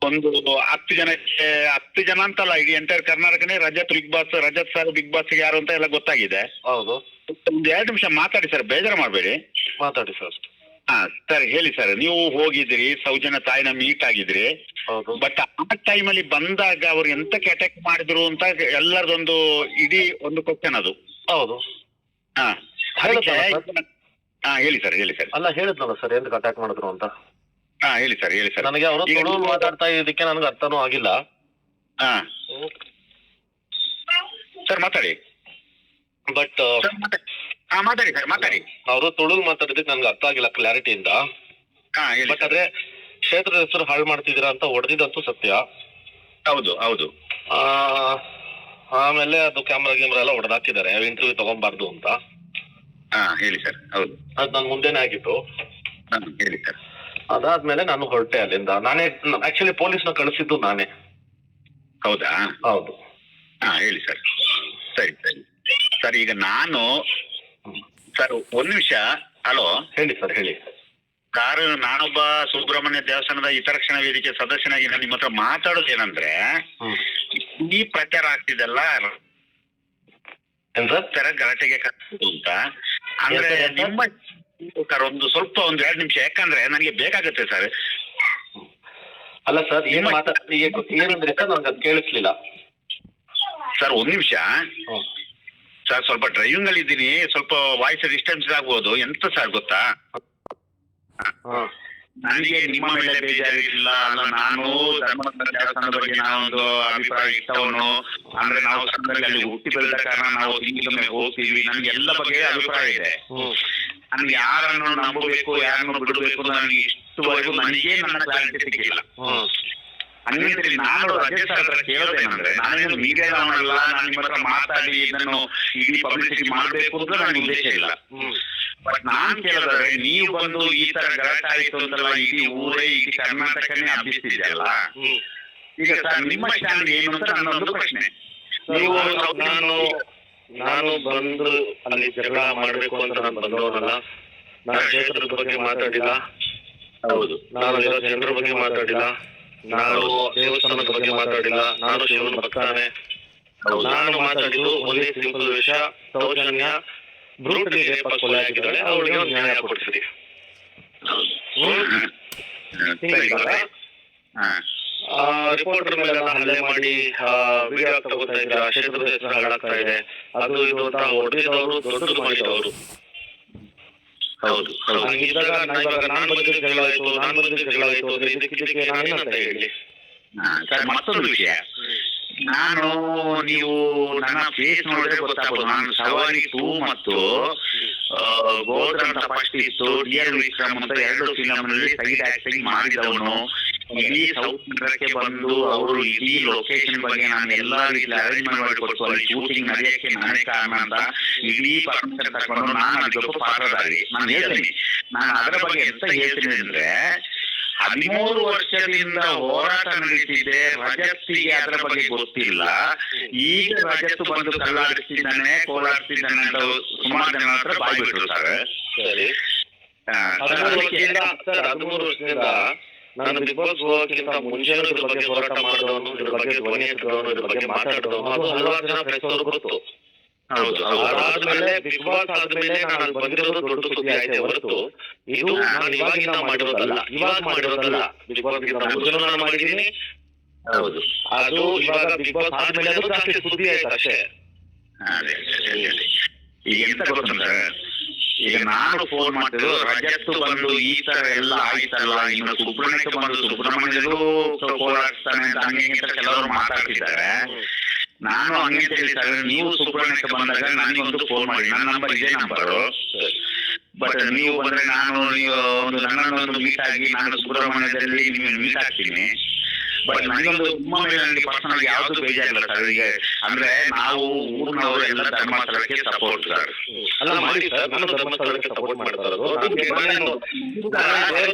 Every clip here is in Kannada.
ಒಂದು 10 ಜನ ಅಂತಲ್ಲ, ಇಡೀ ಎಂಟೈರ್ ಕರ್ನಾಟಕನೇ ರಜತ್ ಸರ್ ಬಿಗ್ ಬಾಸ್ ಯಾರು ಅಂತ ಎಲ್ಲ ಗೊತ್ತಾಗಿದೆ. ಹೌದು. ಒಂದು 2 ನಿಮಿಷ ಮಾತಾಡಿ ಸರ್, ಬೇಜಾರು ಮಾಡಬೇಡಿ. ಮಾತಾಡಿ ಸರ್. ಹಾ ಸರ್, ಹೇಳಿ ಸರ್. ನೀವು ಹೋಗಿದ್ರಿ, ಸೌಜನ್ಯ ತಾಯಿನ ಮೀಟ್ ಆಗಿದ್ರಿ. ಹೌದು. ಬಟ್ ಆ ಟೈಮಲ್ಲಿ ಬಂದಾಗ ಅವ್ರು ಎಂತಕ್ಕೆ ಅಟ್ಯಾಕ್ ಮಾಡಿದ್ರು ಅಂತ ಎಲ್ಲರದೊಂದು ಇಡೀ ಒಂದು ಕ್ವಶನ್ ಅದು. ಹೌದು. ಹಾ ಹೇಳಿದ್ನಲ್ಲ ಸರ್? ಹಾ ಹೇಳಿ ಸರ್, ಹೇಳಿ ಸರ್. ಅಲ್ಲ, ಹೇಳಿದ್ನಲ್ಲ ಸರ್ ಎಂತಕ್ಕೆ ಅಟ್ಯಾಕ್ ಮಾಡಿದ್ರು ಅಂತ. ಹಾ ಹೇಳಿ ಸರ್, ಹೇಳಿ ಸರ್. ನನಗೆ ಅವರು ತುಳು ಮಾತಾಡ್ತಾ ಇದಕ್ಕೆ ನನಗೆ ಅರ್ಥನೂ ಆಗಿಲ್ಲ. ಹಾ ಸರ್ ಮಾತಾಡಿ. ಬಟ್ ಹಾ ಮಾತಾಡಿ ಸರ್, ಮಾತಾಡಿ. ಅವರು ತುಳು ಮಾತಾಡಿದಕ್ಕೆ ನನ್ಗೆ ಅರ್ಥ ಆಗಿಲ್ಲ ಕ್ಲಾರಿಟಿಯಿಂದ. ಹಾ ಹೇಳಿ. ಬಟ್ ಆದ್ರೆ ಕ್ಷೇತ್ರದ ಹೆಸರು ಹಾಳು ಮಾಡ್ತಿದ್ದೀರಾ ಅಂತ ಹೊಡೆದಿದ್ದಂತೂ ಸತ್ಯ. ಹೌದು ಹೌದು. ಆಮೇಲೆ ಅದು ಕ್ಯಾಮ್ರಾ ಎಲ್ಲ ಹೊಡೆದಾಕಿದ್ದಾರೆ, ಇಂಟರ್ವ್ಯೂ ತಗೊಂಬಾರ್ದು ಅಂತ. ಹಾ ಹೇಳಿ ಸರ್. ಹೌದು, ಅದು ನನ್ ಮುಂದೆನೆ ಆಗಿತ್ತು. ಹೇಳಿ ಸರ್. ಅದಾದ್ಮೇಲೆ ನಾನು ಹೊರಟೆ ಅಲ್ಲಿಂದ. ನಾನೇ ಆಕ್ಚುಲಿ ಪೊಲೀಸ್ನ ಕಳಿಸಿದ್ದು ನಾನೇ. ಹೌದಾ? ಹೌದು. ಹಾ ಹೇಳಿ ಸರ್. ಸರಿ ಸರಿ ಸರ್. ಈಗ ನಾನು ಸರ್ 1 ನಿಮಿಷ. ಹಲೋ ಹೇಳಿ ಸರ್, ಹೇಳಿ. ನಾನೊಬ್ಬ ಸುಬ್ರಹ್ಮಣ್ಯ ದೇವಸ್ಥಾನದ ಹಿತರಕ್ಷಣಾ ವೇದಿಕೆ ಸದಸ್ಯನಾಗಿ ನಾನು ನಿಮ್ಮ ಹತ್ರ ಮಾತಾಡೋದು ಏನಂದ್ರೆ, ಈ ಪ್ರಚಾರ ಆಗ್ತಿದೆಲ್ಲ ಗಲಾಟೆಗೆ ಅಂತ ಅಂದ್ರೆ ನಿಮ್ಮ ಸರ್ ಒಂದು 2 ನಿಮಿಷ, ಯಾಕಂದ್ರೆ ನನಗೆ ಬೇಕಾಗುತ್ತೆ ಸರ್. ಅಲ್ಲ ಸರ್, ಏನಂದ್ರೆ ಸರ್ ನನ್ಗೆ ಅದು ಕೇಳಿಸ್ಲಿಲ್ಲ ಸರ್. 1 ನಿಮಿಷ ಸರ್, ಸ್ವಲ್ಪ ಡ್ರೈವಿಂಗ್ ಅಲ್ಲಿ ಇದ್ದೀನಿ, ಸ್ವಲ್ಪ ವಾಯ್ಸ್ ಡಿಸ್ಟರ್ಬೆನ್ಸ್ ಆಗ್ಬೋದು. ಎಂತ ಸರ್ ಗೊತ್ತಾ, ನನಗೆ ನಿಮ್ಮ ಮೇಲೆ ಬೇಜಾರಿಲ್ಲ. ಅಲ್ಲ, ನಾನು ಧರ್ಮಸ್ಥಳ ದೇವಸ್ಥಾನದ ಬಗ್ಗೆ ನಾವೊಂದು ಅಭಿಪ್ರಾಯ ಇಷ್ಟವನು. ಅಂದ್ರೆ ನಾವು ಸಂಘದಲ್ಲಿ ಹುಟ್ಟಿ ಬೆಳೆದ ಕಾರಣ ನಾವು ತಿಂಗಳಿಗೊಮ್ಮೆ ಹೋಗ್ತೀವಿ. ನನಗೆ ಎಲ್ಲ ಬಗ್ಗೆ ಅಭಿಪ್ರಾಯ ಇದೆ. ನನ್ಗೆ ಯಾರನ್ನು ನಂಬಬೇಕು, ಯಾರನ್ನು ಬಿಡಬೇಕು, ನನಗೆ ಇಷ್ಟುವರೆಗೂ ನನಗೇ ನನ್ನ ಕ್ಲಾರಿಟಿ ಸಿಕ್ಕಿಲ್ಲ. ಹಂಗಂತೇಳಿ ನಾನು ರಾಜೇಶ್ ಹತ್ರ ಕೇಳೋದೇನಂದ್ರೆ, ನಾನೇನು ಮೀಡಿಯಾದವನಲ್ಲ, ನಾನು ನಿಮ್ಮ ಹತ್ರ ಮಾತಾಡಿ ಇದನ್ನು ಇಡೀ ಪಬ್ಲಿಸಿಟಿ ಮಾಡಬೇಕು ಅಂತ ನನಗೆ ಉದ್ದೇಶ ಇಲ್ಲ. ಬಟ್ ನಾನ್ ಕೇಳೋದಾದ್ರೆ, ನೀವು ಬಂದು ಈ ತರ ಗಲಾಟೆ ಆಯ್ತು ಅಂತಲ್ಲ, ಇಡೀ ಊರೇ ಇಡೀ ಕರ್ನಾಟಕನೇ ಹಬ್ಬಿಸ್ತಿದೆಯಲ್ಲ. ಈಗ ಸರ್ ನಿಮ್ಮ ಸ್ಟ್ಯಾಂಡ್ ಏನು ಅಂತ ನನ್ನೊಂದು ಪ್ರಶ್ನೆ. ನೀವು ನಾನು ಬಂದು ಅಲ್ಲಿ ಜಗಳ ಮಾಡಬೇಕು ಅಂತ ನಾನು ಬಂದವನಲ್ಲ. ನಾನು ಕ್ಷೇತ್ರದ ಬಗ್ಗೆ ಮಾತಾಡಿಲ್ಲ. ಹೌದು. ನಾನು ಜನರ ಬಗ್ಗೆ ಮಾತಾಡಿಲ್ಲ. ನಾನು ದೇವಸ್ಥಾನದ ಬಗ್ಗೆ ಮಾತಾಡಿಲ್ಲ. ನಾನು ಶಿವನ ಭಕ್ತಾನೆ. ನಾನು ಮಾತಾಡಿದ್ದು ಒಂದೇ ಸಿಂಪಲ್ ವಿಷಯ, ಸೌಜನ್ಯ ಬ್ರೂಟಲಿ ರೇಪ್ ಕೊಲೆ ಆಗಿದ್ದಾಳೆ, ಅವಳಿಗೆ ಒಂದು ನ್ಯಾಯ ಕೊಡಿಸಿರಿ. ರಿಪೋರ್ಟರ್ ಮೇಲೆಲ್ಲ ಹಲ್ಲೆ ಮಾಡಿ ವಿಡಿಯೋ ತಗೋತಾ ಇದ್ರೆ, ಕ್ಷೇತ್ರದ ಹೆಸರು ಹಾಳಾಗ್ತಾ ಇದೆ, ಅದು ಇದು ಅಂತ ಹೊಡೆದಿದ್ದವರು, ದೊಡ್ಡದು ಮಾಡಿದವರು. ಹೌದು. ಇದ್ದಾಗ ನಾನ್ ಬಂದಿದ್ದು ಜಗಳ ಆಯ್ತು, ಅಂದ್ರೆ ಇದಕ್ಕೆ ನಾನೇನಂತ ಹೇಳಿ ಸರ್. ಮತ್ತೊಂದು ವಿಷಯ, ನೀವು ನನ್ನ ಫೇಸ್ ನೋಡಿದ್ರೆ ಗೊತ್ತಾಗ್ಬೋದು. ನಾನು ಸವಾರಿ 2 ಮತ್ತು ಗೋದ್ರ ಅಂತ ಫಸ್ಟ್ ಇತ್ತು, ಡಿಯರ್ ವಿಕ್ರಮ್ ಅಂತ 2 ಫಿಲಮ್ ನಲ್ಲಿ ಸೈಡ್ ಆಕ್ಟಿಂಗ್ ಮಾಡಿದವನು. ಇಡೀ ಸೌತ್ ನಗರಕ್ಕೆ ಬಂದು ಅವರು ಇಡೀ ಲೊಕೇಶನ್ ಬಗ್ಗೆ ನಾನು ಎಲ್ಲಾ ರೀತಿ ಅರೇಂಜ್ಮೆಂಟ್ ಮಾಡಿಕೊಟ್ಟು ಅಲ್ಲಿ ಶೂಟಿಂಗ್ ನಡೆಯಕ್ಕೆ ನಾನೇ ಕಾರಣ ಅಂತ ಇಡೀ ಪರ್ಮಿಷನ್ ತಗೊಂಡು ನಾನು ಅದಕ್ಕೆ ಪಾತ್ರಧಾರಿ. ನಾನು ಹೇಳ್ತೀನಿ, ನಾನು ಅದರ ಬಗ್ಗೆ ಎಂತ ಹೇಳ್ತೀನಿ ಅಂದ್ರೆ, 13 ವರ್ಷದಿಂದ ಹೋರಾಟ ನಡೀತಿದೆ. ರಜತ್ತಿಗೆ ಅದರ ಬಗ್ಗೆ ಗೊತ್ತಿಲ್ಲ. ಈಗ ರಜತ್ತು ಬಂದು ಕಲ್ಲಾಡಿಸ್ತಿದ್ದಾನೆ, ಕೋಲಾಡಿಸ್ತಿದ್ದಾನೆ ಅಂತ ಸುಮಾರು ಜನ ಹತ್ರ ಬಾಯ್ಬಿಟ್ರು ಸರ್. 13 ವರ್ಷದಿಂದ ನಾನು ಬಿಗ್ ಬಾಸ್ ಹೋಗೋಕ್ಕಿಂತ ಮುಂಚೆ ಇದ್ರ ಬಗ್ಗೆ ಹೋರಾಟ ಮಾಡಿದವನು, ಇದ್ರ ಬಗ್ಗೆ ಧ್ವನಿ ಎತ್ತಿದವನು, ಇದ್ರ ಬಗ್ಗೆ ಮಾತಾಡಿದವನು, ಅದು ಹಲವಾರು ಜನ ಫ್ರೆಂಡ್ಸ್ ಅವರು ಗೊತ್ತು. ಅದಾದ್ಮೇಲೆ ಬಿಗ್ ಬಾಸ್ ಆದ್ಮೇಲೆ ನಾನು ಬಂದಿರೋದು ದೊಡ್ಡ ಸುದ್ದಿ ಆಯ್ತೆ ಹೊರತು ಇದು ನಾನು ಇವಾಗಿಂದ ಮಾಡಿರೋದಲ್ಲ. ಬಿಗ್ ಬಾಸ್ ಮುಂಚೆನೂ ನಾನು ಮಾಡಿದ್ದೀನಿ. ಹೌದು. ಅದು ಇವಾಗ ಬಿಗ್ ಬಾಸ್ ಆದ್ಮೇಲೆ ಅದು ಜಾಸ್ತಿ ಸುದ್ದಿ ಆಯ್ತು ಅಷ್ಟೇ. ಈಗ ಎಂತ ಗೊತ್ತಂದ್ರೆ, ಈಗ ನಾನು ಫೋನ್ ಮಾಡಿದ್ರು, ರಜತ್ತು ಬಂದು ಈ ತರ ಎಲ್ಲ ಆಯ್ತಲ್ಲ, ಇನ್ನು ಸುಬ್ರಹ್ಮಣ್ಯಕ್ಕೆ ಬಂದು ಸುಬ್ರಹ್ಮಣ್ಯದಲ್ಲೂ ಹೋರಾಡ್ತಾನೆ ಅಂತ ಹಂಗೆ ಅಂತ ಕೆಲವರು ಮಾತಾಡ್ತಿದ್ದಾರೆ. ನಾನು ಹಂಗೆ ಹೇಳಿ ಸರ್, ನೀವು ಸುಬ್ರಹ್ಮಣ್ಯಕ್ಕೆ ಬಂದಾಗ ನನಗೊಂದು ಫೋನ್ ಮಾಡಿ, ನನ್ನ ನಂಬರ್ ಇದೇ ನಂಬರು. ಬಟ್ ನೀವು ಬಂದ್ರೆ ನಾನು ನನ್ನನ್ನೊಂದು ಮೀಟ್ ಆಗಿ ನಾನು ಸುಬ್ರಹ್ಮಣ್ಯದಲ್ಲಿ ನೀವು ಮೀಟ್ ಆಗ್ತೀನಿ. ಬಟ್ ನನಗೊಂದು ನಿಮ್ಮ ಮೇಲೆ ನನಗೆ ಪರ್ಸನಲ್ ಯಾವ್ದು ಬೇಜಾರಿಲ್ಲ ಸರ್. ಈಗ ಅಂದ್ರೆ ನಾವು ಊರಿನವರು ಎಲ್ಲ ಧರ್ಮಸ್ಥಳಕ್ಕೆ ಸಪೋರ್ಟ್ ಸರ್. ಅಲ್ಲ ಮಾಡಿ ಸರ್, ನಾನು ಧರ್ಮಸ್ಥಳಕ್ಕೆ ಸಪೋರ್ಟ್ ಮಾಡ್ತಾ ಇರೋದು.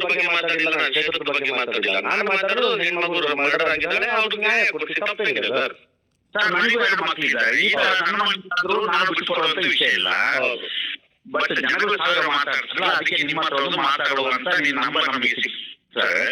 ಬಗ್ಗೆ ಮಾತಾಡಿಲ್ಲ, ನಾನು ಕ್ಷೇತ್ರದ ಬಗ್ಗೆ ಮಾತಾಡಿಲ್ಲ. ನಾನು ಮಾತಾಡೋದು ಹೆಣ್ಮಗು ಮರ್ಡರ್ ಆಗಿದ್ದಾಳೆ, ಅವ್ರಿಗೆ ನ್ಯಾಯ ಕೊಡಿಸಿ ತಪ್ಪೇನಿದೆ ಸರ್. ಸರ್ ನನಗೂ 2 ಮಕ್ಕಳಿದ್ದಾರೆ. ಈಗ ನನ್ನ ಮಕ್ಕಳಾದ್ರೂ ನಾನು ಬಿಟ್ಕೊಡುವಂತ ವಿಷಯ ಇಲ್ಲ. ಬಟ್ ಜನಗಳು ಸಾವಿರ ಮಾತಾಡ್ತಾರಲ್ಲ, ಅದಕ್ಕೆ ನಿಮ್ಮ ಹತ್ರ ಮಾತಾಡುವಂತ ನಿಮ್ಮ ನಂಬರ್ ನಮಗೆ ಸಿಕ್ತು ಸರ್.